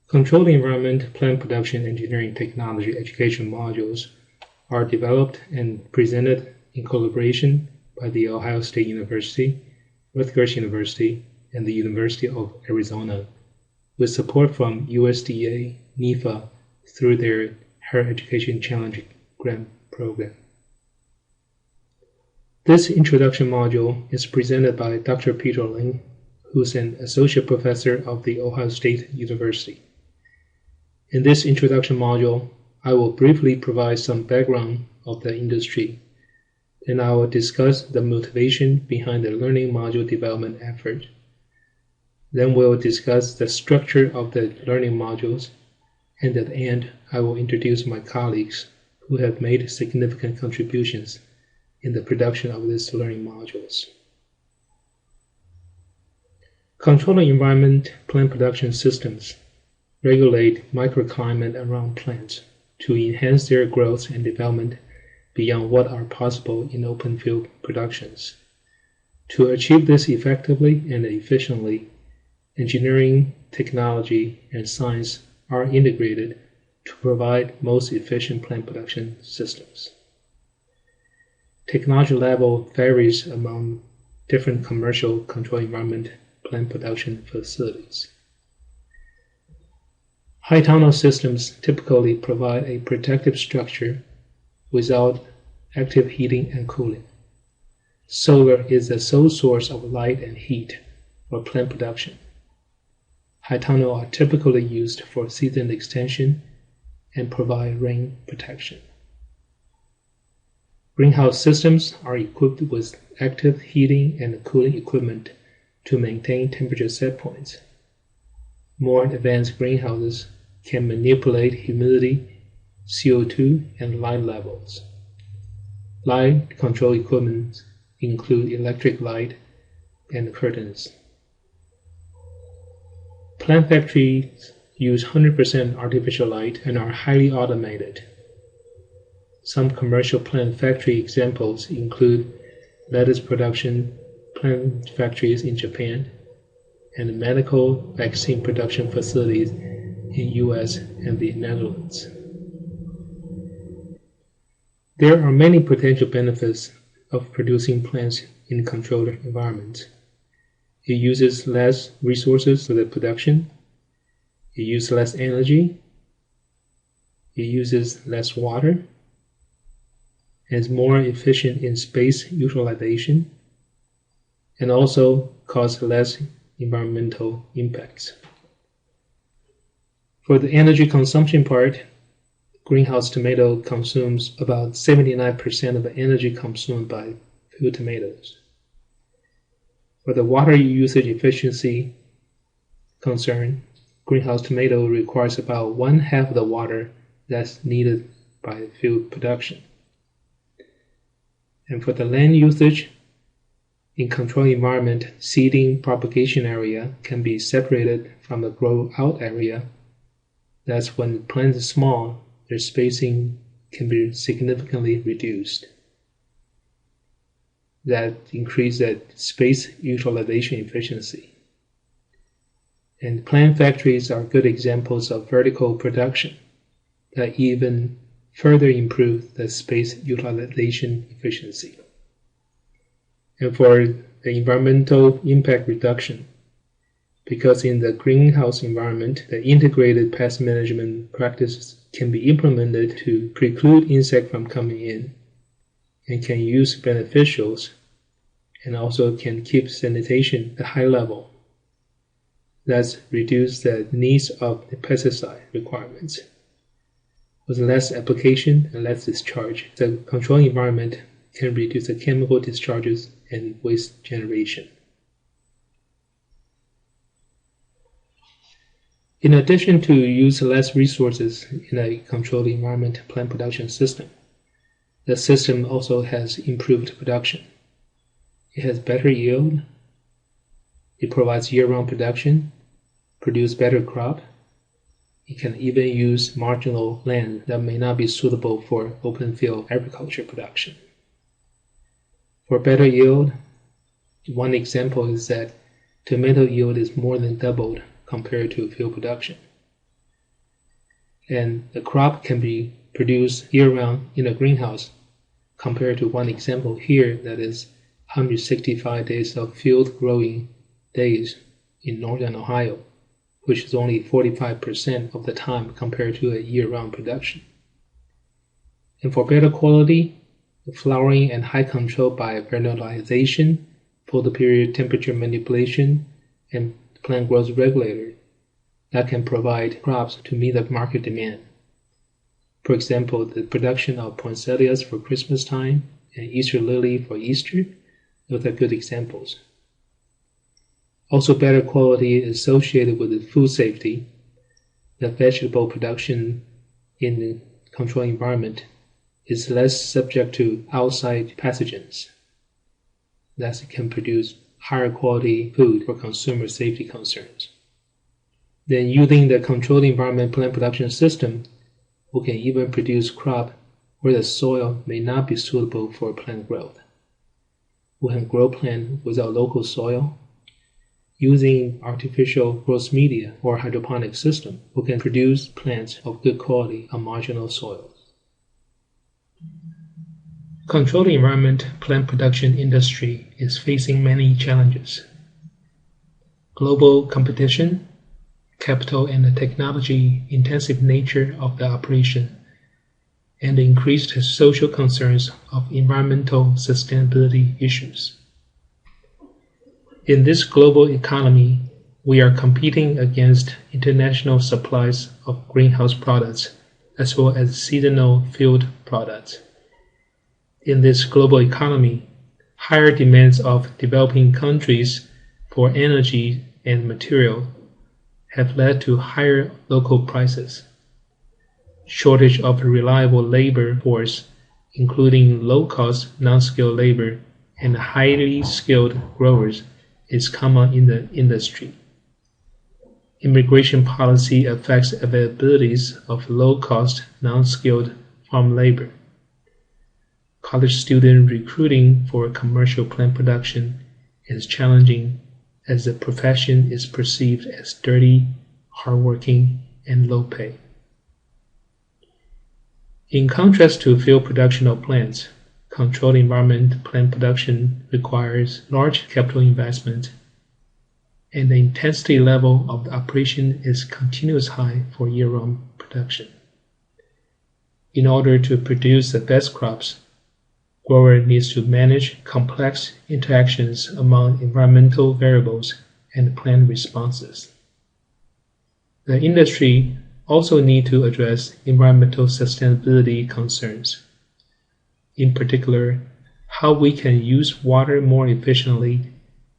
Controlled environment plant production engineering technology education modules are developed and presented in collaboration by The Ohio State University, Rutgers University, and the University of Arizona, with support from USDA, NEFA, through their Higher Education Challenge Grant Program. This introduction module is presented by Dr. Peter Ling, who's an associate professor of The Ohio State University. In this introduction module, I will briefly provide some background of the industry. Then I will discuss the motivation behind the learning module development effort. Then we'll discuss the structure of the learning modules, and at the end, I will introduce my colleagues who have made significant contributions in the production of these learning modules. Controlled environment plant production systems regulate microclimate around plants to enhance their growth and development beyond what are possible in open field productions. To achieve this effectively and efficiently, engineering, technology, and science are integrated to provide most efficient plant production systems. Technology level varies among different commercial controlled environment plant production facilities. High tunnel systems typically provide a protective structure without active heating and cooling. Solar is the sole source of light and heat for plant production. High tunnel are typically used for season extension and provide rain protection. Greenhouse systems are equipped with active heating and cooling equipment to maintain temperature set points. More advanced greenhouses can manipulate humidity, CO2, and light levels. Light control equipment include electric light and curtains. Plant factories use 100% artificial light and are highly automated. Some commercial plant factory examples include lettuce production plant factories in Japan and medical vaccine production facilities in US and the Netherlands. There are many potential benefits of producing plants in controlled environments. It uses less resources for the production. It uses less energy. It uses less water. And is more efficient in space utilization, and also cause less environmental impacts. For the energy consumption part, greenhouse tomato consumes about 79% of the energy consumed by field tomatoes. For the water usage efficiency concern, greenhouse tomato requires about 1/2 of the water that's needed by field production. And for the land usage, in controlled environment, seeding propagation area can be separated from the grow out area. That's when the plant is small, their spacing can be significantly reduced. That increases that space utilization efficiency. And plant factories are good examples of vertical production that even further improve the space utilization efficiency. And for the environmental impact reduction, because in the greenhouse environment, the integrated pest management practices can be implemented to preclude insects from coming in and can use beneficials and also can keep sanitation at a high level. That's reduce the needs of the pesticide requirements. With less application and less discharge, the controlled environment can reduce the chemical discharges and waste generation. In addition to use less resources in a controlled environment plant production system, the system also has improved production. It has better yield, it provides year-round production, produce better crop. It can even use marginal land that may not be suitable for open field agriculture production. For better yield, one example is that tomato yield is more than doubled compared to field production. and the crop can be produced year-round in a greenhouse, compared to one example here that is 165 days of field growing days in northern Ohio, which is only 45% of the time compared to a year-round production. And for better quality, the flowering and high control by vernalization, photoperiod temperature manipulation, and plant growth regulator that can provide crops to meet the market demand. For example, the production of poinsettias for Christmas time and Easter lily for Easter, those are good examples. Also, better quality is associated with the food safety. The vegetable production in the controlled environment is less subject to outside pathogens. Thus, it can produce higher quality food for consumer safety concerns. Then, using the controlled environment plant production system, we can even produce crop where the soil may not be suitable for plant growth. We can grow plants without local soil. Using artificial growth media or hydroponic system, we can produce plants of good quality on marginal soils. Controlled environment plant production industry is facing many challenges. Global competition, capital and the technology intensive nature of the operation, and the increased social concerns of environmental sustainability issues. In this global economy, we are competing against international supplies of greenhouse products as well as seasonal field products. In this global economy, higher demands of developing countries for energy and material have led to higher local prices. Shortage of reliable labor force, including low-cost, non-skilled labor and highly skilled growers, is common in the industry. Immigration policy affects availabilities of low-cost, non-skilled farm labor. College student recruiting for commercial plant production is challenging as the profession is perceived as dirty, hardworking, and low pay. In contrast to field production of plants, controlled environment plant production requires large capital investment, and the intensity level of the operation is continuously high for year-round production. In order to produce the best crops, grower needs to manage complex interactions among environmental variables and plant responses. The industry also needs to address environmental sustainability concerns. In particular, how we can use water more efficiently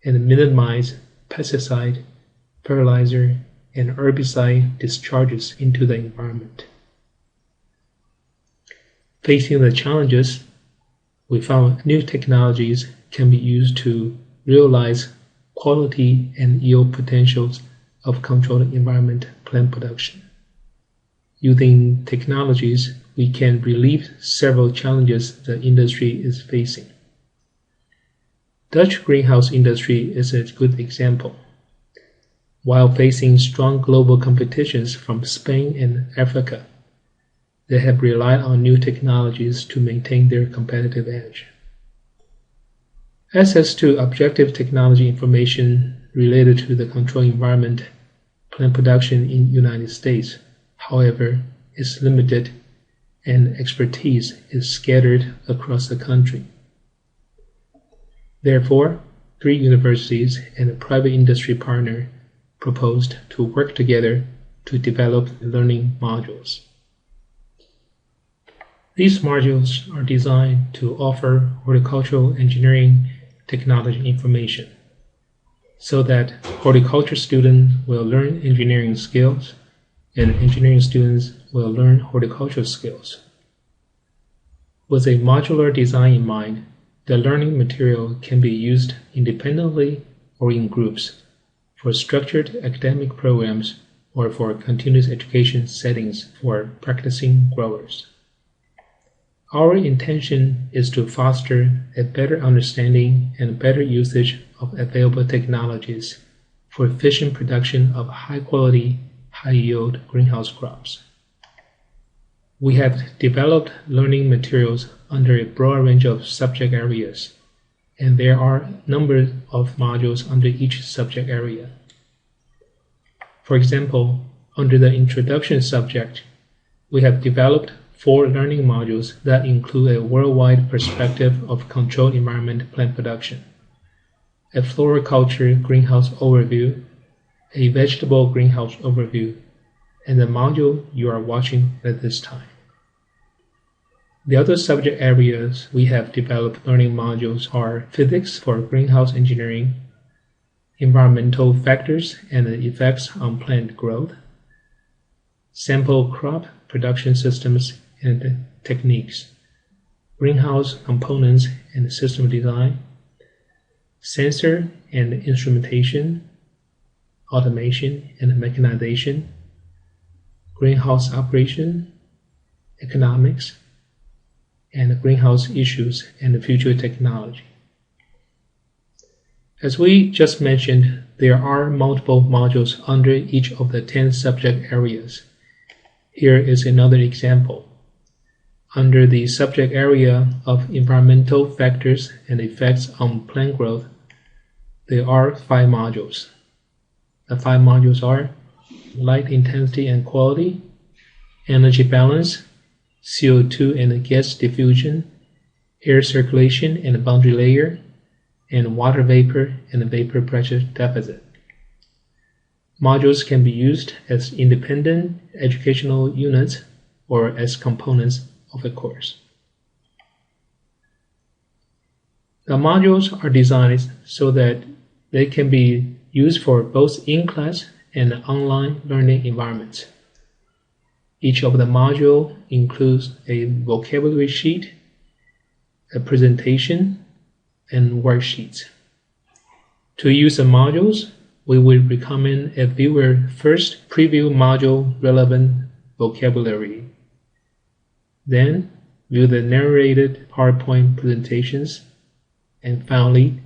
and minimize pesticide, fertilizer, and herbicide discharges into the environment. Facing the challenges, we found new technologies can be used to realize quality and yield potentials of controlled environment plant production. Using technologies, we can relieve several challenges the industry is facing. Dutch greenhouse industry is a good example. While facing strong global competitions from Spain and Africa, they have relied on new technologies to maintain their competitive edge. Access to objective technology information related to the controlled environment plant production in the United States, however, is limited and expertise is scattered across the country. Therefore, 3 universities and a private industry partner proposed to work together to develop learning modules. These modules are designed to offer horticultural engineering technology information so that horticulture students will learn engineering skills and engineering students will learn horticultural skills. With a modular design in mind, the learning material can be used independently or in groups for structured academic programs or for continuous education settings for practicing growers. Our intention is to foster a better understanding and better usage of available technologies for efficient production of high-quality, high-yield greenhouse crops. We have developed learning materials under a broad range of subject areas, and there are a number of modules under each subject area. For example, under the introduction subject, we have developed 4 learning modules that include a worldwide perspective of controlled environment plant production, a floriculture greenhouse overview, a vegetable greenhouse overview, and the module you are watching at this time. The other subject areas we have developed learning modules are physics for greenhouse engineering, environmental factors and the effects on plant growth, sample crop production systems and techniques, greenhouse components and system design, sensor and instrumentation, automation and mechanization, greenhouse operation, economics, and greenhouse issues and future technology. As we just mentioned, there are multiple modules under each of the 10 subject areas. Here is another example. Under the subject area of environmental factors and effects on plant growth, there are 5 modules. The 5 modules are light intensity and quality, energy balance, CO2 and gas diffusion, air circulation and boundary layer, and water vapor and vapor pressure deficit. Modules can be used as independent educational units or as components of a course. The modules are designed so that they can be used for both in-class and online learning environments. Each of the modules includes a vocabulary sheet, a presentation, and worksheets. To use the modules, we will recommend a viewer first preview module relevant vocabulary. Then view the narrated PowerPoint presentations, and finally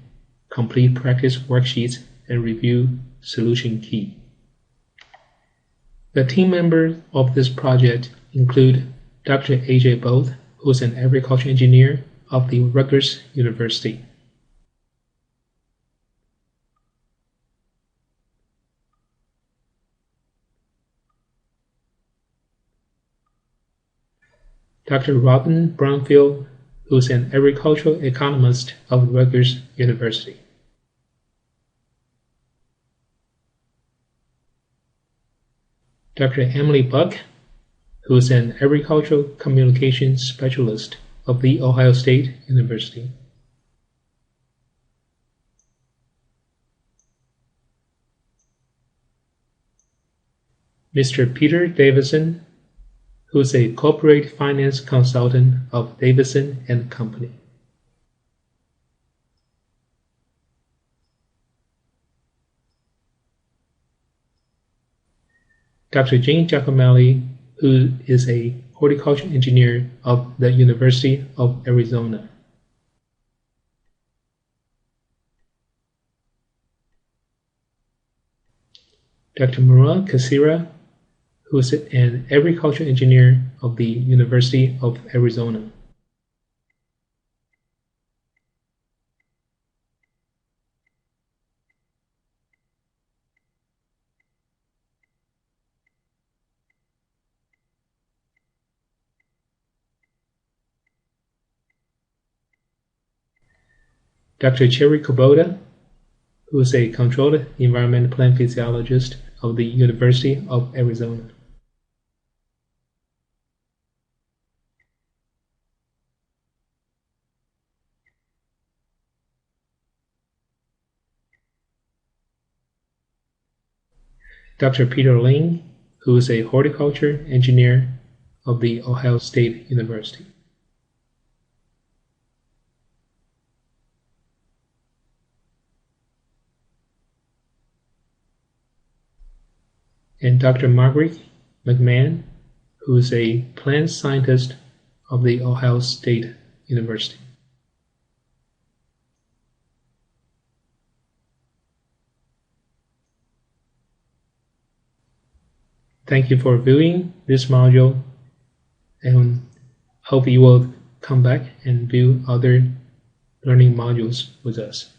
complete practice worksheets and review solution key. The team members of this project include Dr. A.J. Both, who is an agriculture engineer of the Rutgers University. Dr. Robin Brownfield, who is an agricultural economist of Rutgers University. Dr. Emily Buck, who is an agricultural communications specialist of The Ohio State University. Mr. Peter Davison, who is a corporate finance consultant of Davison and Company. Dr. Jane Giacomelli, who is a horticulture engineer of the University of Arizona. Dr. Murad Kassira, who is an agriculture engineer of the University of Arizona. Dr. Cherry Kubota, who is a controlled environment plant physiologist of the University of Arizona. Dr. Peter Ling, who is a horticulture engineer of the Ohio State University. And Dr. Margaret McMahon, who is a plant scientist of the Ohio State University. Thank you for viewing this module, And hope you will come back and view other learning modules with us.